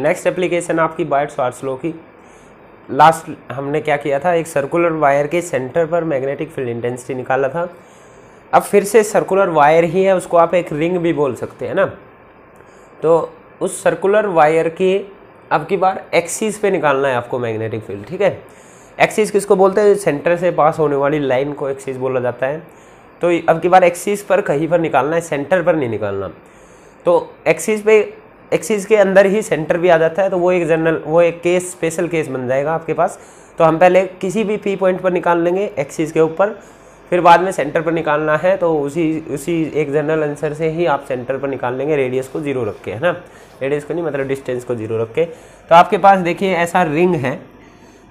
Next application आपकी बायट-श्वार्ट्ज law की। Last हमने क्या किया था, एक सर्कुलर वायर के सेंटर पर मैग्नेटिक फील्ड इंटेंसिटी निकाला था। अब फिर से सर्कुलर वायर ही है, उसको आप एक रिंग भी बोल सकते हैं ना। तो उस सर्कुलर वायर के अब की बार एक्सिस पे निकालना है आपको मैग्नेटिक फील्ड, ठीक है। एक्सिस किसको बोलते हैं, सेंटर से पास होने वाली लाइन को एक्सिस बोला जाता है। तो अब की बार एक्सिस पर कहीं पर निकालना है, सेंटर पर नहीं निकालना। तो एक्सिस के अंदर ही सेंटर भी आ जाता है, तो वो एक केस, स्पेशल केस बन जाएगा आपके पास। तो हम पहले किसी भी पी पॉइंट पर निकाल लेंगे एक्सिस के ऊपर, फिर बाद में सेंटर पर निकालना है तो उसी एक जनरल आंसर से ही आप सेंटर पर निकाल लेंगे, रेडियस को 0 रख के, है ना। रेडियस को नहीं, मतलब डिस्टेंस को 0 रख के। तो आपके पास देखिए ऐसा रिंग है,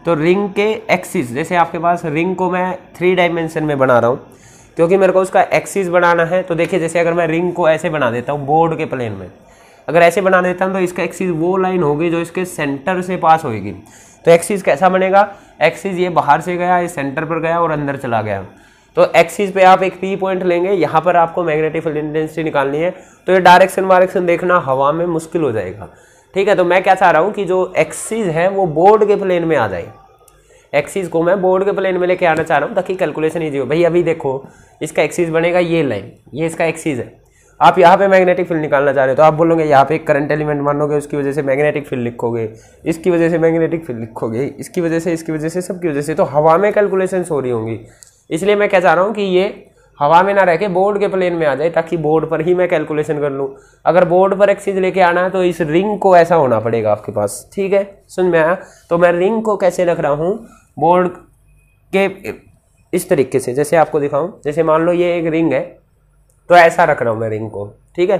तो रिंग के एक्सिस, जैसे आपके पास रिंग को मैं 3 डायमेंशन में बना रहा हूँ क्योंकि मेरे को उसका एक्सिस बनाना है। तो देखिए जैसे अगर मैं रिंग को ऐसे बना देता हूँ बोर्ड के प्लेन में, अगर ऐसे बना देता हूँ तो इसका एक्सिस वो लाइन होगी जो इसके सेंटर से पास होगी। तो एक्सिस कैसा बनेगा, एक्सिस ये बाहर से गया, ये सेंटर पर गया और अंदर चला गया। तो एक्सिस पे आप एक पी पॉइंट लेंगे, यहाँ पर आपको मैग्नेटिक फील्ड इंटेंसिटी निकालनी है। तो ये डायरेक्शन देखना हवा में मुश्किल हो जाएगा, ठीक है। तो मैं क्या चाह रहा हूँ कि जो एक्सिस है वो बोर्ड के प्लेन में आ जाए। एक्सिस को मैं बोर्ड के प्लेन में लेके आना चाह रहा हूँ ताकि कैलकुलेशन ईजी हो। भाई अभी देखो इसका एक्सिस बनेगा ये लाइन, ये इसका एक्सिस है। आप यहाँ पे मैग्नेटिक फील्ड निकालना चाह रहे हो तो आप बोलोगे यहाँ पे एक करंट एलिमेंट मानोगे, उसकी वजह से मैग्नेटिक फील्ड लिखोगे, इसकी वजह से मैग्नेटिक फील्ड लिखोगे, इसकी वजह से, इसकी वजह से, सबकी वजह से। तो हवा में कैलकुलेशन हो रही होंगी। इसलिए मैं क्या चाह रहा हूँ कि ये हवा में ना रह के बोर्ड के प्लेन में आ जाए ताकि बोर्ड पर ही मैं कैलकुलेशन कर लूँ। अगर बोर्ड पर एक्सिस लेके आना है तो इस रिंग को ऐसा होना पड़ेगा आपके पास, ठीक है। सुन में आया। तो मैं रिंग को कैसे रख रहा हूँ, बोर्ड के इस तरीके से, जैसे आपको दिखाऊं। जैसे मान लो ये एक रिंग है तो ऐसा रख रहा हूँ मैं रिंग को, ठीक है।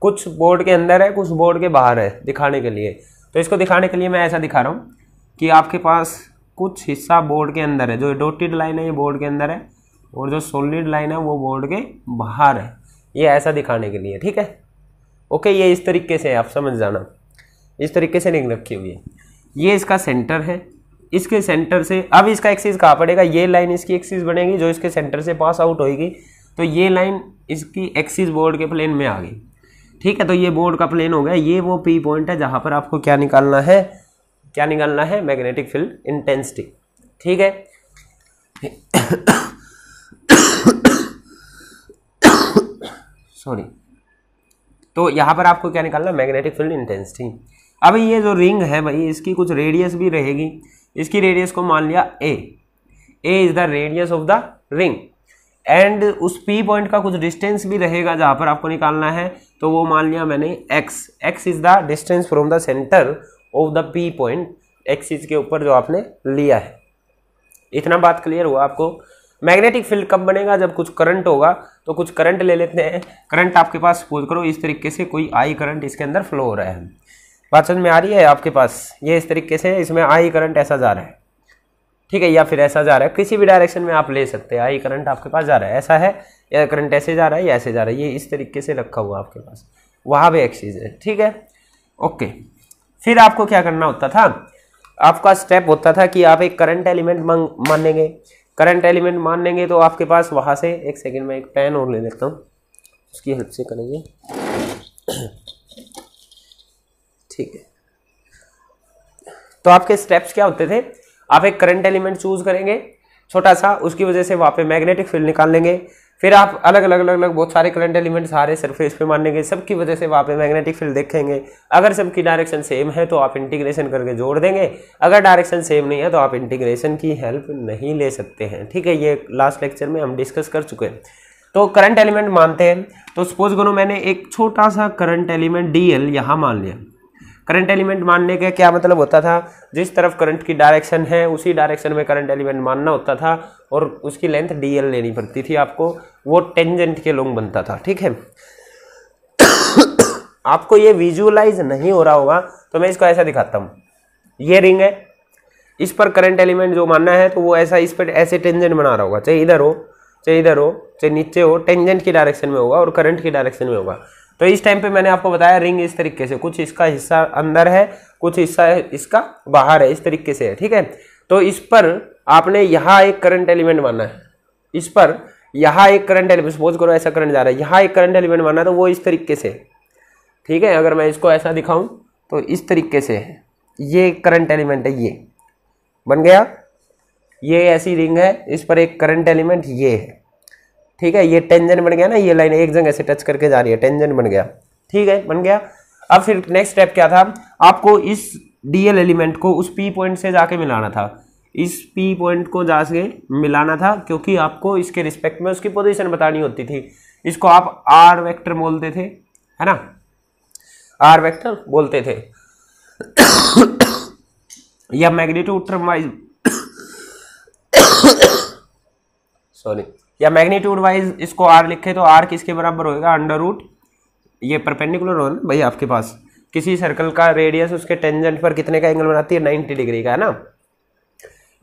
कुछ बोर्ड के अंदर है, कुछ बोर्ड के बाहर है, दिखाने के लिए। तो इसको दिखाने के लिए मैं ऐसा दिखा रहा हूँ कि आपके पास कुछ हिस्सा बोर्ड के अंदर है, जो डॉटेड लाइन है ये बोर्ड के अंदर है और जो सॉलिड लाइन है वो बोर्ड के बाहर है। ये ऐसा दिखाने के लिए, ठीक है। ओके, ये इस तरीके से आप समझ जाना, इस तरीके से रिंग रखी हुई है। ये इसका सेंटर है, इसके सेंटर से अब इसका एक्सिस कहाँ पड़ेगा, ये लाइन इसकी एक्सिस बनेगी जो इसके सेंटर से पास आउट होगी। तो ये लाइन इसकी एक्सिस बोर्ड के प्लेन में आ गई, ठीक है। तो ये बोर्ड का प्लेन हो गया। ये वो पी पॉइंट है जहां पर आपको क्या निकालना है, क्या निकालना है, मैग्नेटिक फील्ड इंटेंसिटी, ठीक है। सॉरी। तो यहां पर आपको क्या निकालना है, मैग्नेटिक फील्ड इंटेंसिटी। अब ये जो रिंग है भाई, इसकी कुछ रेडियस भी रहेगी। इसकी रेडियस को मान लिया A is the radius of the ring, and उस पी पॉइंट का कुछ डिस्टेंस भी रहेगा जहां पर आपको निकालना है। तो वो मान लिया मैंने x is the distance from the centre of the P point, axis के ऊपर जो आपने लिया है। इतना बात क्लियर हुआ आपको। मैग्नेटिक फील्ड कब बनेगा, जब कुछ करंट होगा। तो कुछ करंट ले लेते हैं। करंट आपके पास सपोज करो इस तरीके से कोई आई करंट इसके अंदर फ्लो हो रहा है। बात समझ में आ रही है आपके पास, ये इस तरीके से इसमें आई करंट ऐसा जा रहा है, ठीक है, या फिर ऐसा जा रहा है, किसी भी डायरेक्शन में आप ले सकते हैं। आई करंट आपके पास जा रहा है, ऐसा है, या करंट ऐसे जा रहा है या ऐसे जा रहा है, ये इस तरीके से रखा हुआ आपके पास, वहां पे एक्सिस है, ठीक है। ओके, फिर आपको क्या करना होता था, आपका स्टेप होता था कि आप एक करंट एलिमेंट मानेंगे। करंट एलिमेंट मान लेंगे तो आपके पास वहां से, एक सेकेंड में एक पेन और ले लेता हूँ, उसकी हेल्प से करेंगे, ठीक है। तो आपके स्टेप्स क्या होते थे, आप एक करंट एलिमेंट चूज करेंगे छोटा सा, उसकी वजह से वहाँ पे मैग्नेटिक फील्ड निकाल लेंगे। फिर आप अलग अलग बहुत सारे करंट एलिमेंट सारे सरफेस पे मानेंगे, सबकी वजह से वहाँ पे मैग्नेटिक फील्ड देखेंगे। अगर सबकी डायरेक्शन सेम है तो आप इंटीग्रेशन करके जोड़ देंगे, अगर डायरेक्शन सेम नहीं है तो आप इंटीग्रेशन की हेल्प नहीं ले सकते हैं, ठीक है। ये लास्ट लेक्चर में हम डिस्कस कर चुके हैं। तो करंट एलिमेंट मानते हैं, तो सपोज करो मैंने एक छोटा सा करंट एलिमेंट DL यहाँ मान लिया। करंट एलिमेंट मानने का क्या मतलब होता था, जिस तरफ करंट की डायरेक्शन है उसी डायरेक्शन में करंट एलिमेंट मानना होता था, और उसकी लेंथ DL लेनी पड़ती थी आपको, वो टेंजेंट के लॉन्ग बनता था, ठीक है। आपको ये विजुअलाइज नहीं हो रहा होगा तो मैं इसको ऐसा दिखाता हूँ। ये रिंग है, इस पर करंट एलिमेंट जो मानना है तो वो ऐसा इस पर ऐसे टेंजेंट बना रहा होगा, चाहे इधर हो चाहे इधर हो चाहे नीचे हो, टेंजेंट की डायरेक्शन में होगा और करंट की डायरेक्शन में होगा। तो इस टाइम पे मैंने आपको बताया रिंग इस तरीके से, कुछ इसका हिस्सा अंदर है, कुछ हिस्सा इसका बाहर है, इस तरीके से है, ठीक है। तो इस पर आपने यहाँ एक करंट एलिमेंट माना है, इस पर यहाँ एक करंट एलिमेंट, सपोज करो ऐसा करंट जा रहा है, यहाँ एक करंट एलिमेंट माना है, तो वो इस तरीके से, ठीक है। अगर मैं इसको ऐसा दिखाऊं तो इस तरीके से है, ये करंट एलिमेंट है, ये बन गया, ये ऐसी रिंग है, इस पर एक करंट एलिमेंट ये है, ठीक है, ये टेंजेंट बन गया ना, ये लाइन एक जगह से टच करके जा रही है, टेंजेंट बन गया, ठीक है, बन गया। अब फिर नेक्स्ट स्टेप क्या था, आपको इस डीएल एलिमेंट को उस पी पॉइंट से जाके मिलाना था, इस पी पॉइंट को जाके मिलाना था, क्योंकि आपको इसके रिस्पेक्ट में उसकी पोजीशन बतानी होती थी। इसको आप आर वेक्टर बोलते थे, है ना, आर वेक्टर बोलते थे या मैग्नीट्यूड टर्म वाइज सॉरी, या मैग्नीट्यूड वाइज इसको आर लिखे तो आर किसके बराबर होएगा, अंडर रूट, ये परपेंडिकुलर हो ना भाई, आपके पास किसी सर्कल का रेडियस उसके टेंजेंट पर कितने का एंगल बनाती है, 90 डिग्री का, है ना।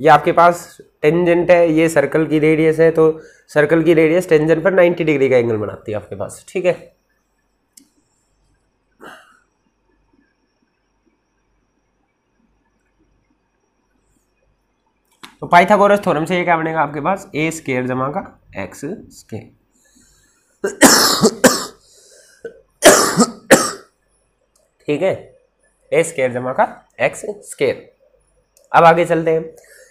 ये आपके पास टेंजेंट है, ये सर्कल की रेडियस है, तो सर्कल की रेडियस टेंजेंट पर 90 डिग्री का एंगल बनाती है आपके पास, ठीक है। तो पाइथागोरस थ्योरम से ये क्या बनेगा आपके पास, ए स्क्वायर जमा का एक्स स्क्वायर ठीक है, ए स्क्वायर जमा का एक्स स्क्वायर। अब आगे चलते हैं,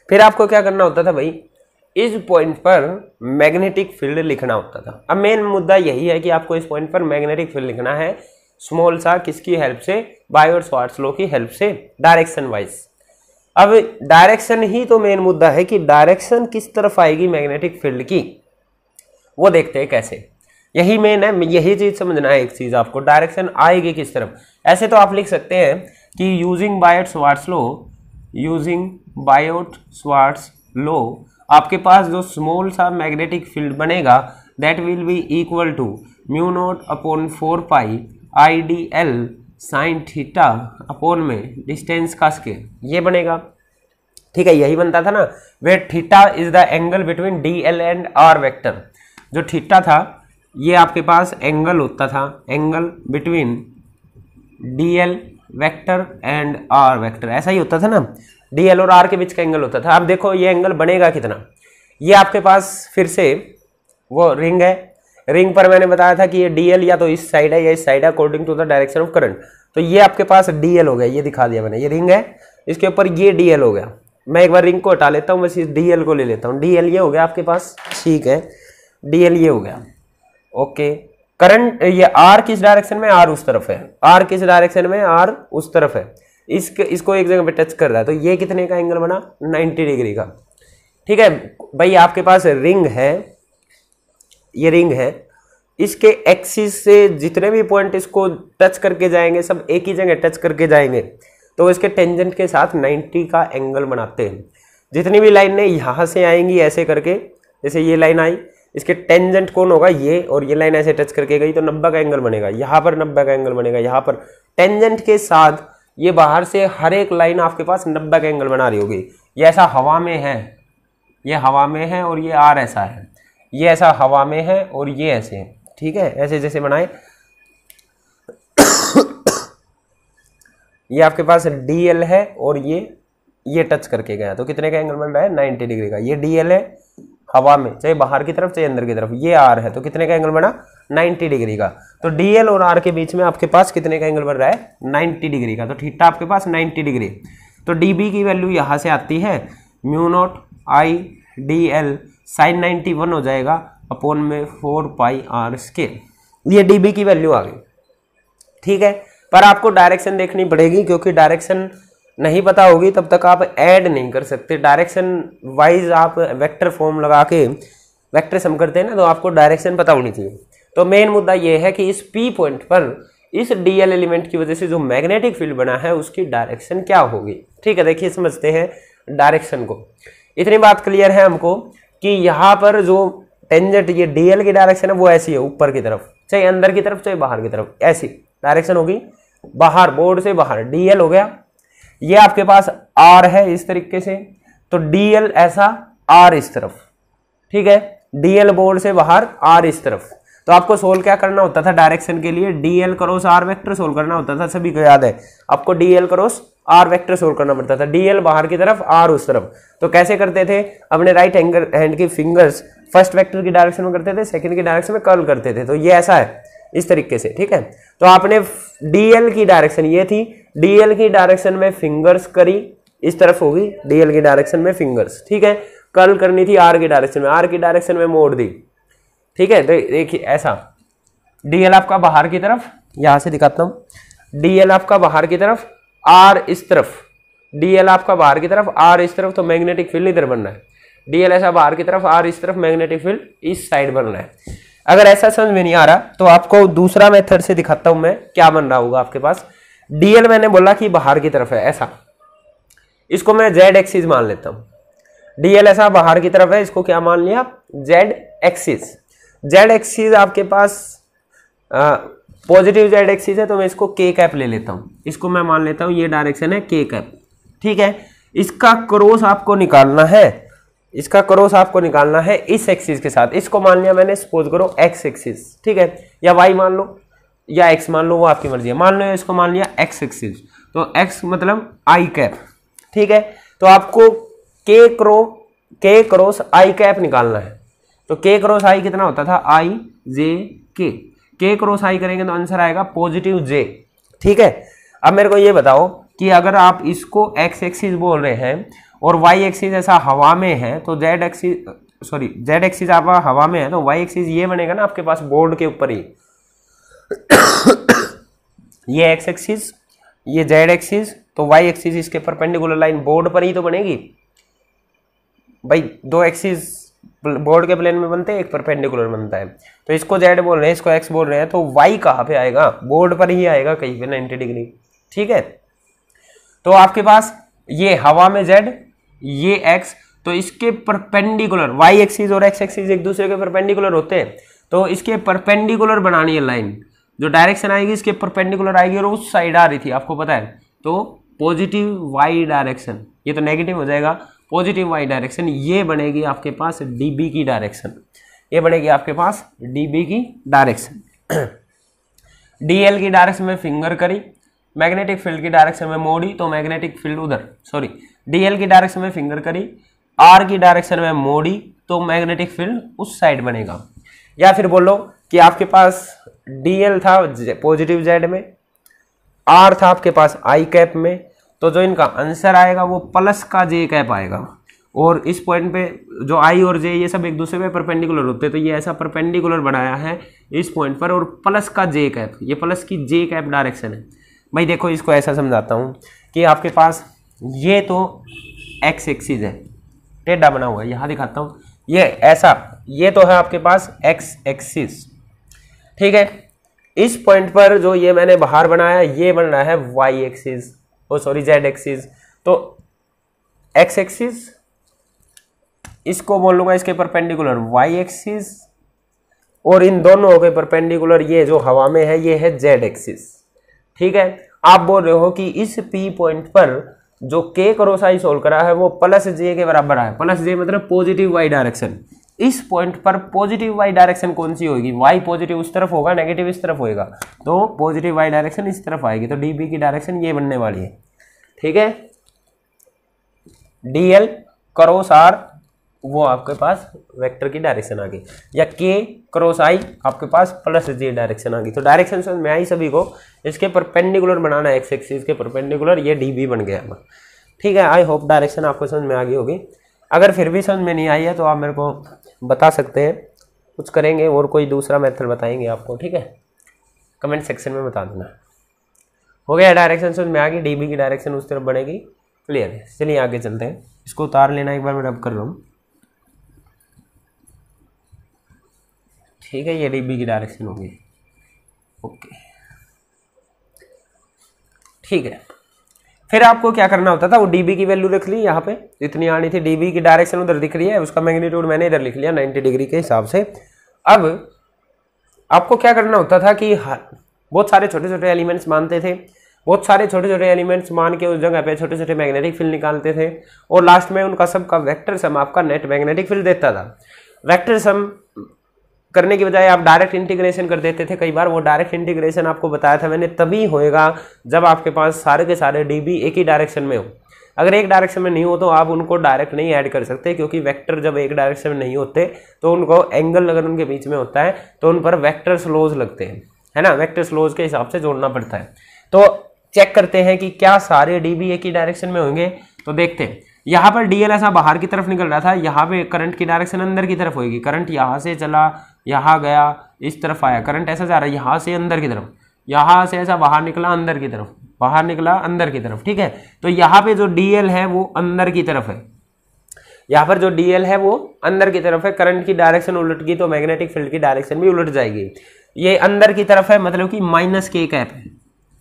फिर आपको क्या करना होता था भाई, इस पॉइंट पर मैग्नेटिक फील्ड लिखना होता था। अब मेन मुद्दा यही है कि आपको इस पॉइंट पर मैग्नेटिक फील्ड लिखना है, स्मॉल सा, किसकी हेल्प से, बायोट-स्वार्ट्ज लॉ की हेल्प से, डायरेक्शन वाइज। अब डायरेक्शन ही तो मेन मुद्दा है कि डायरेक्शन किस तरफ आएगी मैग्नेटिक फील्ड की, वो देखते हैं कैसे, यही मेन है, यही चीज समझना है। एक चीज आपको, डायरेक्शन आएगी किस तरफ, ऐसे तो आप लिख सकते हैं कि using Biot Savart law, using Biot Savart law, आपके पास जो स्मॉल सा मैग्नेटिक फील्ड बनेगा that will be equal to mu naught upon 4 pi I D L sine theta upon में डिस्टेंस का स्क्वायर, ये बनेगा, ठीक है, यही बनता था ना, where theta is the angle between D L and R vector. जो थीटा था ये आपके पास एंगल होता था, angle between D L vector and R vector, ऐसा ही होता था ना, डी एल और आर के बीच का एंगल होता था। अब देखो ये एंगल बनेगा कितना, ये आपके पास फिर से वो रिंग है, रिंग पर मैंने बताया था कि ये डीएल या तो इस साइड है या इस साइड है according to the direction of current, तो ये आपके पास डीएल हो गया, ये दिखा दिया मैंने, ये रिंग है, इसके ऊपर ये डीएल हो गया। मैं एक बार रिंग को हटा लेता हूँ, बस इस डीएल को ले लेता हूँ, डीएल ये हो गया आपके पास, ठीक है, डीएल ये हो गया, ओके। करंट ये आर किस डायरेक्शन में, आर उस तरफ है, आर किस डायरेक्शन में, आर उस तरफ है, इसको एक जगह पे टच कर रहा है, तो ये कितने का एंगल बना, 90 डिग्री का, ठीक है भाई। आपके पास रिंग है, ये रिंग है, इसके एक्सिस से जितने भी पॉइंट इसको टच करके जाएंगे सब एक ही जगह टच करके जाएंगे, तो इसके टेंजेंट के साथ 90 का एंगल बनाते हैं। जितनी भी लाइनें यहाँ से आएंगी ऐसे करके, जैसे ये लाइन आई, इसके टेंजेंट कौन होगा, ये, और ये लाइन ऐसे टच करके गई तो 90 का एंगल बनेगा, यहाँ पर 90 का एंगल बनेगा, यहाँ पर टेंजेंट के साथ ये बाहर से हर एक लाइन आपके पास 90 का एंगल बना रही होगी। ये ऐसा हवा में है, ये हवा में है, और ये आर ऐसा है, ये ऐसा हवा में है और ये ऐसे है, ठीक है, ऐसे जैसे बनाए। ये आपके पास डीएल है और ये टच करके गया, तो कितने का एंगल बन रहा है, 90 डिग्री का। ये डीएल है हवा में, चाहे बाहर की तरफ चाहे अंदर की तरफ, ये आर है, तो कितने का एंगल बना, 90 डिग्री का। तो डीएल और आर के बीच में आपके पास कितने का एंगल बन रहा है, 90 डिग्री का। तो थीटा आपके पास 90 डिग्री, तो डीबी की वैल्यू यहां से आती है mu not I D L sign 91 हो जाएगा अपॉन में 4 पाई आर स्क्वायर, ये डीबी की वैल्यू आ गई, ठीक है। पर आपको डायरेक्शन देखनी पड़ेगी, क्योंकि डायरेक्शन नहीं पता होगी तब तक आप ऐड नहीं कर सकते। डायरेक्शन वाइज आप वेक्टर फॉर्म लगा के वेक्टर सम करते हैं ना, तो आपको डायरेक्शन पता होनी चाहिए। तो मेन मुद्दा ये है कि इस पी पॉइंट पर इस डीएल एलिमेंट की वजह से जो मैग्नेटिक फील्ड बना है उसकी डायरेक्शन क्या होगी, ठीक है। देखिए समझते हैं डायरेक्शन को। इतनी बात क्लियर है हमको कि यहाँ पर जो टेंजेंट ये डीएल की डायरेक्शन है वो ऐसी है, ऊपर की तरफ, चाहे अंदर की तरफ चाहे बाहर की तरफ, ऐसी डायरेक्शन होगी। बाहर, बोर्ड से बाहर डीएल हो गया, ये आपके पास आर है इस तरीके से, तो डीएल ऐसा, आर इस तरफ, ठीक है। डीएल बोर्ड से बाहर, आर इस तरफ। तो आपको सोल्व क्या करना होता था डायरेक्शन के लिए, DL cross R vector solve करना होता था, सभी को याद है आपको, DL cross R vector solve करना पड़ता था। डीएल बाहर की तरफ, आर उस तरफ। तो कैसे करते थे, अपने राइट हैंड की फिंगर्स फर्स्ट वेक्टर की डायरेक्शन में करते थे, सेकंड की डायरेक्शन में कर्ल करते थे। तो ये ऐसा है इस तरीके से, ठीक है। तो आपने डीएल की डायरेक्शन ये थी, डीएल की डायरेक्शन में फिंगर्स करी, इस तरफ होगी डीएल की डायरेक्शन में फिंगर्स, ठीक है। कर्ल करनी थी आर की डायरेक्शन में, आर की डायरेक्शन में मोड़ दी, ठीक है। देखिए ऐसा डीएल आपका बाहर की तरफ, यहां से दिखाता हूं, डीएल आपका बाहर की तरफ, आर इस तरफ, डीएल आपका बाहर की तरफ, आर इस तरफ, तो मैग्नेटिक फील्ड इधर बन रहा है। डीएल ऐसा बाहर की तरफ, आर इस तरफ, मैग्नेटिक फील्ड इस साइड बन रहा है। अगर ऐसा समझ में नहीं आ रहा तो आपको दूसरा मेथड से दिखाता हूं मैं, क्या बन रहा होगा आपके पास। डीएल मैंने बोला कि बाहर की तरफ है ऐसा, इसको मैं जेड एक्सिस मान लेता हूं। डीएल ऐसा बाहर की तरफ है, इसको क्या मान लिया, जेड एक्सिस। जेड एक्सिस आपके पास पॉजिटिव जेड एक्सिस है, तो मैं इसको के कैप ले लेता हूं, इसको मैं मान लेता हूं ये डायरेक्शन है के कैप, ठीक है। इसका क्रॉस आपको निकालना है, इसका क्रॉस आपको निकालना है इस एक्सिस के साथ, इसको मान लिया मैंने, सपोज करो एक्स एक्सिस, ठीक है, या वाई मान लो या एक्स मान लो, वो आपकी मर्जी है। मान लो इसको मान लिया एक्स एक्सिस, तो एक्स मतलब आई कैप, ठीक है। तो आपको के क्रॉस आई कैप निकालना है, तो के क्रॉस आई कितना होता था, आई जे के क्रॉस आई करेंगे तो आंसर आएगा पॉजिटिव जे, ठीक है। अब मेरे को ये बताओ कि अगर आप इसको एक्स एक्सिस बोल रहे हैं और वाई एक्सिस ऐसा हवा में है, तो जेड एक्सिस आप हवा में है, तो वाई एक्सिस ये बनेगा ना आपके पास बोर्ड के ऊपर ही ये एक्स एक्सिस, ये जेड एक्सिस, तो वाई एक्सिस इसके परपेंडिकुलर लाइन बोर्ड पर ही तो बनेगी भाई। दो एक्सिस बोर्ड के प्लेन में बनते हैं, एक परपेंडिकुलर बनता है, तो इसको जेड बोल रहे हैं, इसको एक्स बोल रहे हैं, तो वाई कहाँ पे आएगा, बोर्ड पर ही आएगा कहीं पे 90 डिग्री, ठीक है। तो आपके पास ये हवा में जेड, ये एक्स, तो इसके परपेंडिकुलर वाई एक्सिस और एक्स एक्सिस एक दूसरे के परपेंडिकुलर होते हैं, तो इसके परपेंडिकुलर बनानी है लाइन, जो डायरेक्शन आएगी इसके परपेंडिकुलर आएगी और उस साइड आ रही थी, आपको पता है, तो पॉजिटिव वाई डायरेक्शन, ये तो नेगेटिव हो जाएगा, पॉजिटिव वाई डायरेक्शन ये बनेगी आपके पास डीबी की डायरेक्शन, ये बनेगी आपके पास डीबी की डायरेक्शन। डीएल की डायरेक्शन में फिंगर करी, मैग्नेटिक फील्ड की डायरेक्शन में मोड़ी, तो मैग्नेटिक फील्ड उधर, डीएल की डायरेक्शन में फिंगर करी, आर की डायरेक्शन में मोड़ी, तो मैग्नेटिक फील्ड उस साइड बनेगा। या फिर बोलो कि आपके पास डीएल था पॉजिटिव जेड में, आर था आपके पास आई कैप में, तो जो इनका आंसर आएगा वो प्लस का जे कैप आएगा, और इस पॉइंट पे जो आई और जे ये सब एक दूसरे पे परपेंडिकुलर होते हैं, तो ये ऐसा परपेंडिकुलर बनाया है इस पॉइंट पर, और प्लस का जे कैप, ये प्लस की जे कैप डायरेक्शन है भाई। देखो इसको ऐसा समझाता हूँ कि आपके पास ये तो एक्स एक्सिस है, टेढ़ा बना हुआ है, यहाँ दिखाता हूँ, ये ऐसा, ये तो है आपके पास एक्स एक्सिस, ठीक है। इस पॉइंट पर जो ये मैंने बाहर बनाया ये बन रहा है वाई एक्सिस, जेड एक्सिस, तो एक्स एक्सिस इसको बोल लूंगा इसके परपेंडिकुलर वाई एक्सिस, और इन दोनों के परपेंडिकुलर ये जो हवा में है ये है जेड एक्सिस, ठीक है। आप बोल रहे हो कि इस पी पॉइंट पर जो के क्रॉस आई सोल्व करा है वो प्लस जे के बराबर है, प्लस जे मतलब पॉजिटिव वाई डायरेक्शन। इस पॉइंट पर पॉजिटिव वाई डायरेक्शन कौन सी होगी, वाई पॉजिटिव उस तरफ होगा, नेगेटिव इस तरफ होएगा, तो पॉजिटिव वाई डायरेक्शन इस तरफ आएगी, तो डीबी की डायरेक्शन ये बनने वाली है, ठीक है। डीएल क्रॉस आर वो आपके पास वेक्टर की डायरेक्शन आ गई, या के क्रॉस आई आपके पास प्लस जे डायरेक्शन आ गई। तो डायरेक्शन समझ में आई सभी को, इसके परपेंडिकुलर बनाना है एक्स एक्सिस के परपेंडिकुलर, ये डीबी बन गया, ठीक है। आई होप डायरेक्शन आपको समझ में आ गई होगी। अगर फिर भी समझ में नहीं आई है तो आप मेरे को बता सकते हैं, कुछ करेंगे और कोई दूसरा मेथड बताएंगे आपको, ठीक है, कमेंट सेक्शन में बता देना। हो गया, डायरेक्शन समझ में आ गई, डीबी की डायरेक्शन उस तरफ बनेगी, क्लियर है। चलिए आगे चलते हैं, इसको उतार लेना एक बार, मैं रब कर रहा हूँ, ठीक है। ये डीबी की डायरेक्शन होगी, ओके, ठीक है। फिर आपको क्या करना होता था, वो डीबी की वैल्यू लिख ली यहाँ पे, जितनी आनी थी, डीबी की डायरेक्शन उधर दिख रही है, उसका मैग्नीट्यूड मैंने इधर लिख लिया 90 डिग्री के हिसाब से। अब आपको क्या करना होता था कि बहुत सारे छोटे छोटे एलिमेंट्स मानते थे, बहुत सारे छोटे छोटे एलिमेंट्स मान के उस जगह पे छोटे छोटे मैग्नेटिक फील्ड निकालते थे, और लास्ट में उनका सबका वेक्टर सम आपका नेट मैग्नेटिक फील्ड देता था। वेक्टर सम करने की बजाय आप डायरेक्ट इंटीग्रेशन कर देते थे कई बार। वो डायरेक्ट इंटीग्रेशन आपको बताया था मैंने तभी होएगा जब आपके पास सारे के सारे डीबी एक ही डायरेक्शन में हो। अगर एक डायरेक्शन में नहीं हो तो आप उनको डायरेक्ट नहीं ऐड कर सकते, क्योंकि वेक्टर जब एक डायरेक्शन में नहीं होते तो उनको एंगल अगर उनके बीच में होता है तो उन पर वेक्टर स्लोज लगते हैं, है ना, वेक्टर स्लोज के हिसाब से जोड़ना पड़ता है। तो चेक करते हैं कि क्या सारे डीबी एक ही डायरेक्शन में होंगे। तो देखते हैं, यहाँ पर डीएल ऐसा बाहर की तरफ निकल रहा था, यहाँ पे करंट की डायरेक्शन अंदर की तरफ होगी। करंट यहाँ से चला, यहाँ गया, इस तरफ आया, करंट ऐसा जा रहा है यहाँ से अंदर की तरफ, यहाँ से ऐसा बाहर निकला अंदर की तरफ, बाहर निकला अंदर की तरफ, ठीक है। तो यहाँ पे जो डीएल है वो अंदर की तरफ है, यहाँ पर जो डीएल है वो अंदर की तरफ है। करंट की डायरेक्शन उलट गई तो मैग्नेटिक फील्ड की डायरेक्शन भी उलट जाएगी। ये अंदर की तरफ है, मतलब कि माइनस के कैप है,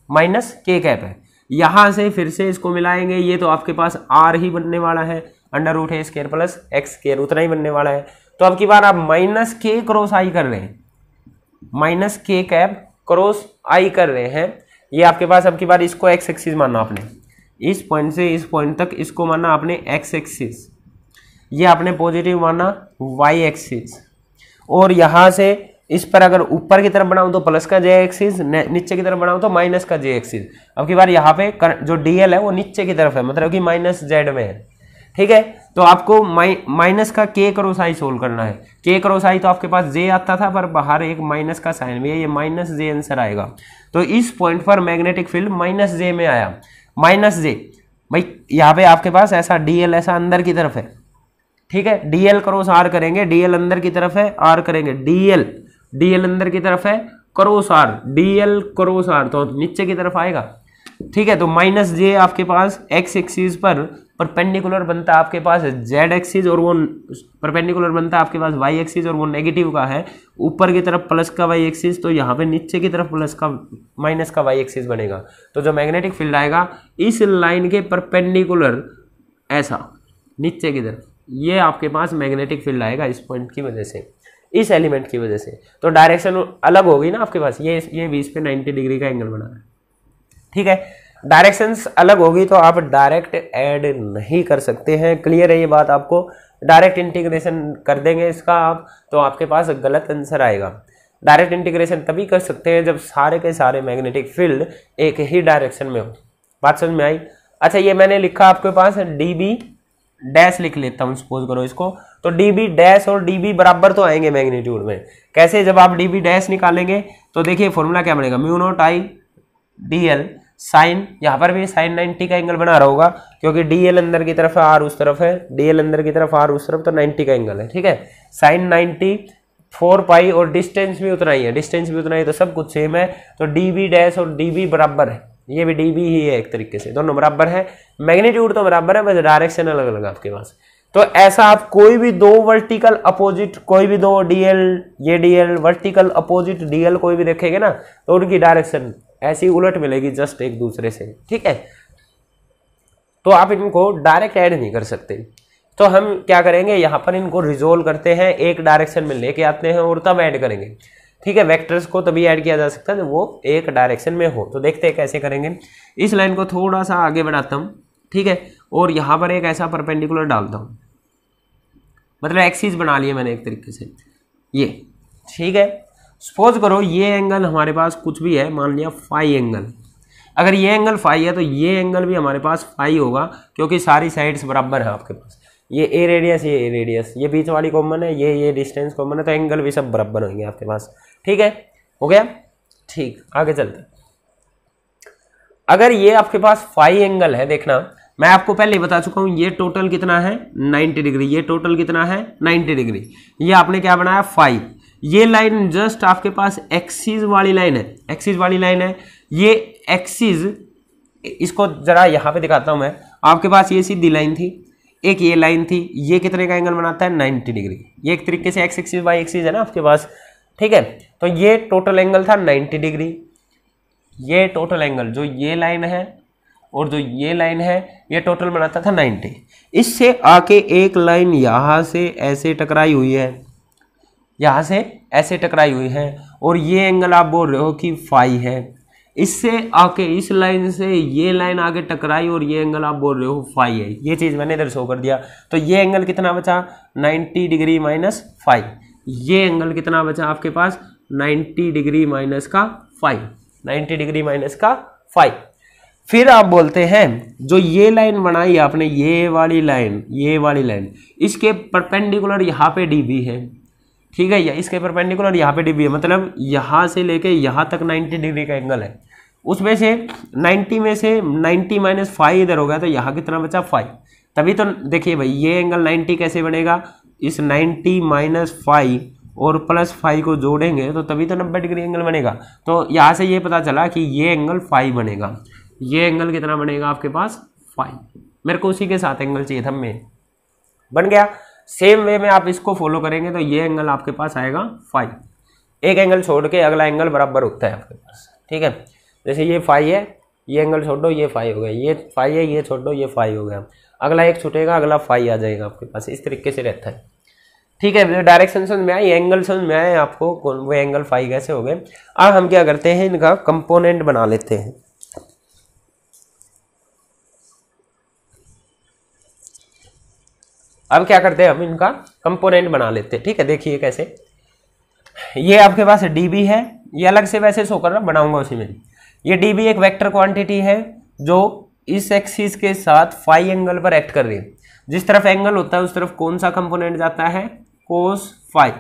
माइनस के कैप है। यहां से फिर से इसको मिलाएंगे, ये तो आपके पास आर ही बनने वाला है, अंडर रूट है स्क्वायर प्लस एक्स स्क्वायर, उतना ही बनने वाला है। तो अब की बार आप माइनस के क्रॉस आई कर रहे हैं, माइनस के कैप क्रॉस आई कर रहे हैं। ये आपके पास अब की बार इसको एक्स एक्सिस मानना आपने, इस पॉइंट से इस पॉइंट तक इसको मानना आपने एक्स एक्सिस, ये आपने पॉजिटिव माना वाई एक्सिस, और यहां से इस पर अगर ऊपर की तरफ बनाऊं तो प्लस का जे एक्सिस, नीचे की तरफ बनाऊं तो माइनस का जे एक्सिस। अब की बार यहाँ पे जो डीएल है वो नीचे की तरफ है, मतलब कि माइनस जेड में है, ठीक है। तो आपको माइनस का के क्रॉस आई सोल्व करना है। के क्रॉस आई तो आपके पास जे आता था, पर बाहर एक माइनस का साइन भी है, ये माइनस जे आंसर आएगा। तो इस पॉइंट पर मैग्नेटिक फील्ड माइनस जे में आया, माइनस जे। भाई यहाँ पे आपके पास ऐसा डीएल ऐसा अंदर की तरफ है, ठीक है। डीएल क्रॉस आर करेंगे, डीएल अंदर की तरफ है, आर करेंगे, डीएल अंदर की तरफ है, cross R, DL cross R तो नीचे की तरफ आएगा, ठीक है। तो माइनस जे आपके पास एक्स एक्सिस पर परपेंडिकुलर बनता है आपके पास जेड एक्सिस, और वो परपेंडिकुलर बनता है आपके पास वाई एक्सिस, और वो नेगेटिव का है। ऊपर की तरफ प्लस का वाई एक्सिस, तो यहाँ पे नीचे की तरफ प्लस का माइनस का वाई एक्सिस बनेगा। तो जो मैग्नेटिक फील्ड आएगा इस लाइन के परपेंडिकुलर ऐसा नीचे की तरफ, ये आपके पास मैग्नेटिक फील्ड आएगा इस पॉइंट की वजह से, इस एलिमेंट की वजह से। तो डायरेक्शन अलग होगी ना आपके पास, ये 20 पे 90 डिग्री का एंगल बना है, ठीक है। डायरेक्शंस अलग होगी तो आप डायरेक्ट ऐड नहीं कर सकते हैं, क्लियर है ये बात आपको। डायरेक्ट इंटीग्रेशन कर देंगे इसका आप तो आपके पास गलत आंसर आएगा। डायरेक्ट इंटीग्रेशन तभी कर सकते हैं जब सारे के सारे मैग्नेटिक फील्ड एक ही डायरेक्शन में हो। बात समझ में आई? अच्छा, ये मैंने लिखा आपके पास डीबी डैश, लिख लेता हूँ सपोज करो इसको। तो डीबी डैश और डीबी बराबर तो आएंगे मैग्नीट्यूड में। कैसे? जब आप डीबी डैश निकालेंगे तो देखिए फॉर्मूला क्या बनेगा, mu not I DL sign, यहाँ पर भी साइन 90 का एंगल बना रहा होगा क्योंकि डीएल अंदर की तरफ है, आर उस तरफ है, डीएल अंदर की तरफ, आर उस तरफ, तो 90 का एंगल है, ठीक है। साइन 90 4 पाई, और डिस्टेंस भी उतना ही है, डिस्टेंस भी उतना ही, तो सब कुछ सेम है। तो डीबी डैश और डीबी बराबर है, ये भी डीबी ही है एक तरीके से, दोनों बराबर है। मैग्नीट्यूड तो बराबर है, बस डायरेक्शन अलग अलग आपके पास। तो ऐसा आप कोई भी दो वर्टिकल अपोजिट, कोई भी दो डीएल, ये डीएल वर्टिकल अपोजिट डीएल कोई भी देखेंगे ना तो उनकी डायरेक्शन ऐसी उलट मिलेगी जस्ट एक दूसरे से, ठीक है। तो आप इनको डायरेक्ट ऐड नहीं कर सकते। तो हम क्या करेंगे, यहाँ पर इनको रिजोल्व करते हैं, एक डायरेक्शन में लेके आते हैं और तब ऐड करेंगे, ठीक है। वेक्टर्स को तभी ऐड किया जा सकता है जब वो एक डायरेक्शन में हो। तो देखते हैं कैसे करेंगे। इस लाइन को थोड़ा सा आगे बढ़ाता हूँ, ठीक है, और यहाँ पर एक ऐसा परपेंडिकुलर डालता हूँ, मतलब एक्सिस बना लिया मैंने एक तरीके से ये, ठीक है। सपोज करो ये एंगल हमारे पास कुछ भी है, मान लिया फाई एंगल। अगर ये एंगल फाई है तो ये एंगल भी हमारे पास फाई होगा क्योंकि सारी साइड्स बराबर है आपके पास। ये ए रेडियस, ये ए रेडियस, ये बीच वाली कॉमन है, ये डिस्टेंस कॉमन है, तो एंगल भी सब बराबर होंगे आपके पास, ठीक है। हो गया, ठीक। आगे चलते हैं। अगर ये आपके पास फाई एंगल है, देखना मैं आपको पहले ही बता चुका हूं, ये टोटल कितना है 90 डिग्री, ये टोटल कितना है 90 डिग्री। ये आपने क्या बनाया फाई। ये लाइन जस्ट आपके पास एक्सिस वाली लाइन है, एक्सिस वाली लाइन है। ये एक्सिस, इसको जरा यहाँ पे दिखाता हूं मैं। आपके पास ये सीधी लाइन थी, एक ये लाइन थी, ये कितने का एंगल बनाता है 90 डिग्री। ये एक तरीके से एक्स एक्सिस वाई एक्सिस है ना आपके पास, ठीक है। तो ये टोटल एंगल था 90 डिग्री। ये टोटल एंगल जो ये लाइन है और जो ये लाइन है, ये टोटल बनाता था 90। इससे आके एक लाइन यहाँ से ऐसे टकराई हुई है, यहाँ से ऐसे टकराई हुई है, और ये एंगल आप बोल रहे हो कि फाई है। इससे आके इस लाइन से ये लाइन आगे टकराई और ये एंगल आप बोल रहे हो फाई है। ये चीज़ मैंने इधर शो कर दिया। तो ये एंगल कितना बचा 90 डिग्री माइनस फाई। ये एंगल कितना बचा आपके पास 90 डिग्री माइनस का फाई, 90 डिग्री माइनस का फाई। फिर आप बोलते हैं जो ये लाइन बनाई आपने, ये वाली लाइन, ये वाली लाइन, इसके परपेंडिकुलर यहाँ पे डीबी है, ठीक है, या इसके परपेंडिकुलर यहाँ पे डीबी है, मतलब यहाँ से लेके यहाँ तक 90 डिग्री का एंगल है। उसमें से 90 में से 90 माइनस 5 इधर हो गया, तो यहाँ कितना बचा 5। तभी तो देखिए भाई ये एंगल 90 कैसे बनेगा, इस 90 माइनस 5 और प्लस 5 को जोड़ेंगे तो तभी तो 90 डिग्री एंगल बनेगा। तो यहाँ से ये पता चला कि ये एंगल 5 बनेगा। ये एंगल कितना बनेगा आपके पास 5। मेरे को उसी के साथ एंगल चाहिए था, मैं बन गया। सेम वे में आप इसको फॉलो करेंगे तो ये एंगल आपके पास आएगा 5। एक एंगल छोड़ के अगला एंगल बराबर होता है आपके पास, ठीक है। जैसे ये 5 है, ये एंगल छोड़ दो, ये 5 हो गया, ये 5 है, ये छोड़ दो, ये 5 हो गया, अगला एक छूटेगा, अगला 5 आ जाएगा आपके पास। इस तरीके से रहता है, ठीक है। डायरेक्शन समझ में आई, एंगल समझ में आए आपको, कौन वो एंगल 5 कैसे हो गए। अब हम क्या करते हैं, इनका कंपोनेंट बना लेते हैं। अब क्या करते हैं, हम इनका कंपोनेंट बना लेते हैं, ठीक है। देखिए कैसे, ये आपके पास डीबी है, ये अलग से वैसे शो कर रहा, बनाऊंगा उसी में। ये डीबी एक वेक्टर क्वांटिटी है जो इस एक्सिस के साथ फाई एंगल पर एक्ट कर रही है। जिस तरफ एंगल होता है उस तरफ कौन सा कंपोनेंट जाता है, कोस फाई,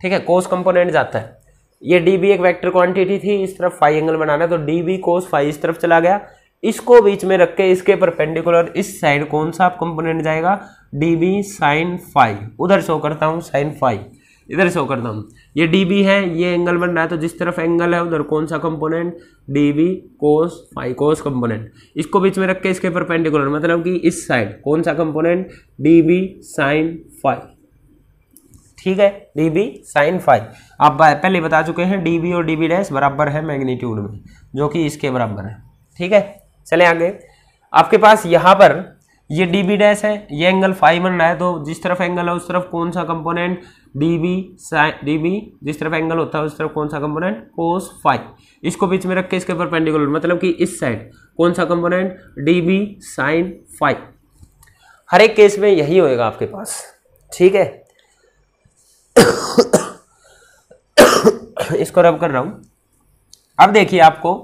ठीक है, कोस कंपोनेंट जाता है। ये डीबी एक वेक्टर क्वांटिटी थी, इस तरफ फाई एंगल बनाना है तो डीबी कोस फाई इस तरफ चला गया। इसको बीच में रख के इसके परपेंडिकुलर इस साइड कौन सा कंपोनेंट जाएगा, डीबी साइन फाई। उधर शो करता हूँ साइन फाई, इधर शो करता हूँ। ये डीबी है, ये एंगल बन रहा है तो जिस तरफ एंगल है उधर कौन सा कंपोनेंट, डीबी कोस फाई, कोस कंपोनेंट। इसको बीच में रख के इसके परपेंडिकुलर मतलब कि इस साइड कौन सा कंपोनेंट, डीबी साइन फाई, ठीक है, डीबी साइन फाई। आप पहले बता चुके हैं डीबी और डीबी डैश बराबर है मैग्नीट्यूड में, जो कि इसके बराबर है, ठीक है। चले आगे, आपके पास यहाँ पर ये डीबी डैश है, ये एंगल फाई बन रहा है तो जिस तरफ एंगल है उस तरफ कौन सा कंपोनेंट, डीबी डीबी, जिस तरफ एंगल होता है उस तरफ कौन सा कंपोनेंट, कोस फाई। इसको बीच में रख के इसके परपेंडिकुलर मतलब कि इस साइड कौन सा कंपोनेंट, डीबी साइन फाई। हर एक केस में यही होएगा आपके पास, ठीक है। इसको रब कर रहा हूं। अब देखिए, आपको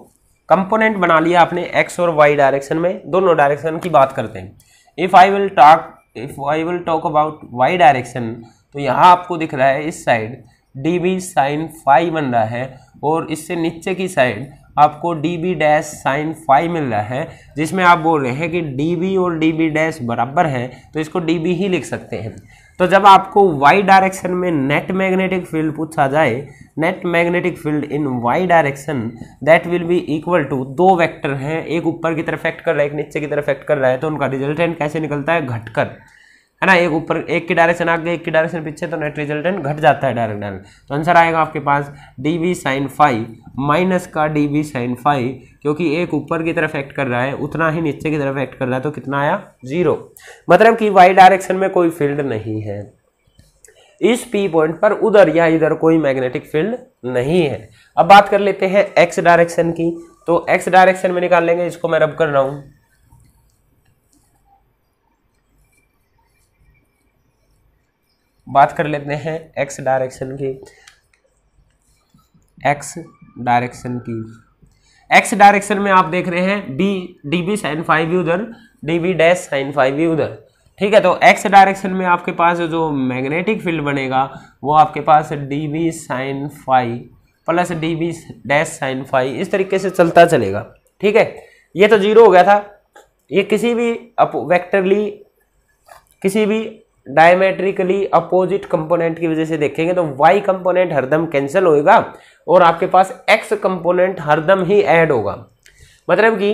कंपोनेंट बना लिया आपने एक्स और वाई डायरेक्शन में, दोनों डायरेक्शन की बात करते हैं। If I will talk about Y direction, तो यहाँ आपको दिख रहा है इस साइड डीबी साइन फाई बन रहा है और इससे नीचे की साइड आपको डीबी डैश साइन फाई मिल रहा है, जिसमें आप बोल रहे हैं कि डीबी और डीबी डैश बराबर है तो इसको डीबी ही लिख सकते हैं। तो जब आपको वाई डायरेक्शन में नेट मैग्नेटिक फील्ड पूछा जाए, net magnetic field in Y direction that will be equal to, दो वेक्टर हैं, एक ऊपर की तरफ एक्ट कर रहा है, एक नीचे की तरफ एक्ट कर रहा है, तो उनका रिजल्टेंट कैसे निकलता है, घटकर, है ना। एक ऊपर, एक की डायरेक्शन आगे, एक की डायरेक्शन पीछे, तो नेट रिजल्टेंट घट जाता है डायरेक्ट। तो आंसर आएगा आपके पास डीबी साइन फाई माइनस का डीबी साइन फाई, क्योंकि एक ऊपर की तरफ एक्ट कर रहा है उतना ही नीचे की तरफ एक्ट कर रहा है, तो कितना आया, 0। मतलब कि वाई डायरेक्शन में कोई फील्ड नहीं है, इस पी पॉइंट पर उधर या इधर कोई मैग्नेटिक फील्ड नहीं है। अब बात कर लेते हैं एक्स डायरेक्शन की, तो एक्स डायरेक्शन में निकाल लेंगे, इसको मैं रब कर रहा हूं। बात कर लेते हैं एक्स डायरेक्शन की, एक्स डायरेक्शन की। एक्स डायरेक्शन में आप देख रहे हैं डीबी साइन फाई भी उधर, डीबी डैश साइन फाई भी उधर, ठीक है। तो एक्स डायरेक्शन में आपके पास जो मैग्नेटिक फील्ड बनेगा वो आपके पास DB sine phi plus DB dash sine phi, इस तरीके से चलता चलेगा, ठीक है। ये तो 0 हो गया था, ये किसी भी वेक्टरली, किसी भी डायमेट्रिकली अपोजिट कंपोनेंट की वजह से देखेंगे तो वाई कंपोनेंट हरदम कैंसिल होएगा और आपके पास एक्स कंपोनेंट हरदम ही ऐड होगा। मतलब कि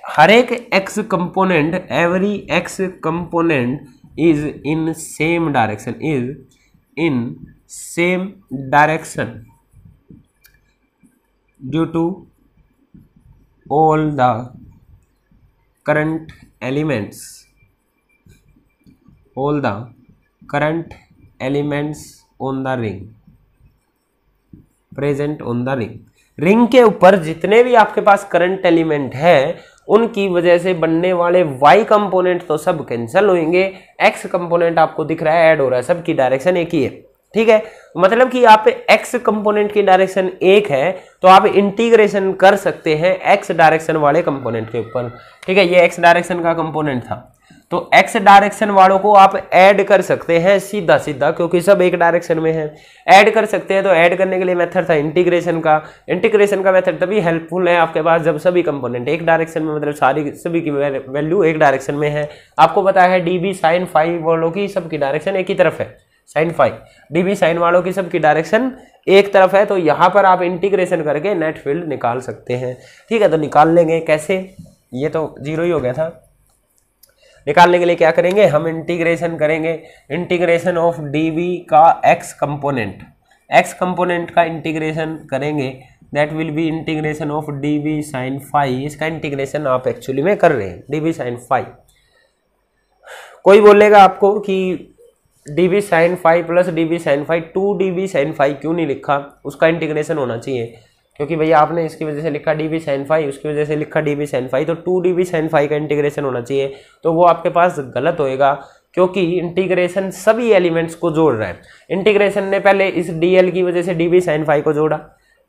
हर एक X component, every X component is in same direction, is in same direction due to all the current elements, all the current elements on the ring present on the ring। Ring के ऊपर जितने भी आपके पास current element है उनकी वजह से बनने वाले y कंपोनेंट तो सब कैंसिल होंगे, x कंपोनेंट आपको दिख रहा है ऐड हो रहा है, सबकी डायरेक्शन एक ही है, ठीक है। मतलब कि आप x कंपोनेंट की डायरेक्शन एक है तो आप इंटीग्रेशन कर सकते हैं x डायरेक्शन वाले कंपोनेंट के ऊपर, ठीक है। ये x डायरेक्शन का कंपोनेंट था तो एक्स डायरेक्शन वालों को आप ऐड कर सकते हैं सीधा सीधा, क्योंकि सब एक डायरेक्शन में है, ऐड कर सकते हैं। तो ऐड करने के लिए मेथड था इंटीग्रेशन का। इंटीग्रेशन का मेथड तभी हेल्पफुल है आपके पास जब सभी कंपोनेंट एक डायरेक्शन में, मतलब सभी की वैल्यू एक डायरेक्शन में है। आपको पता है डीबी साइन फाई वालों की सबकी डायरेक्शन एक ही तरफ है, साइन फाई, डीबी साइन वालों की सबकी डायरेक्शन एक तरफ है। तो यहाँ पर आप इंटीग्रेशन करके नेट फील्ड निकाल सकते हैं। ठीक है, तो निकाल लेंगे कैसे, ये तो जीरो ही हो गया था। निकालने के लिए क्या करेंगे, हम इंटीग्रेशन करेंगे, इंटीग्रेशन ऑफ डीबी का एक्स कंपोनेंट का इंटीग्रेशन करेंगे, that will be integration of DB sine phi. इसका इंटीग्रेशन आप एक्चुअली में कर रहे हैं, डीबी साइन फाई। कोई बोलेगा आपको कि DB sine phi plus DB sine phi, 2 DB sine phi क्यों नहीं लिखा, उसका इंटीग्रेशन होना चाहिए, क्योंकि भैया आपने इसकी वजह से लिखा डीबी साइन फाई, उसकी वजह से लिखा डीबी साइन फाई, तो 2 डीबी साइन फाई का इंटीग्रेशन होना चाहिए। तो वो आपके पास गलत होएगा, क्योंकि इंटीग्रेशन सभी एलिमेंट्स को जोड़ रहा है। इंटीग्रेशन ने पहले इस डीएल की वजह से डीबी साइन फाई को जोड़ा,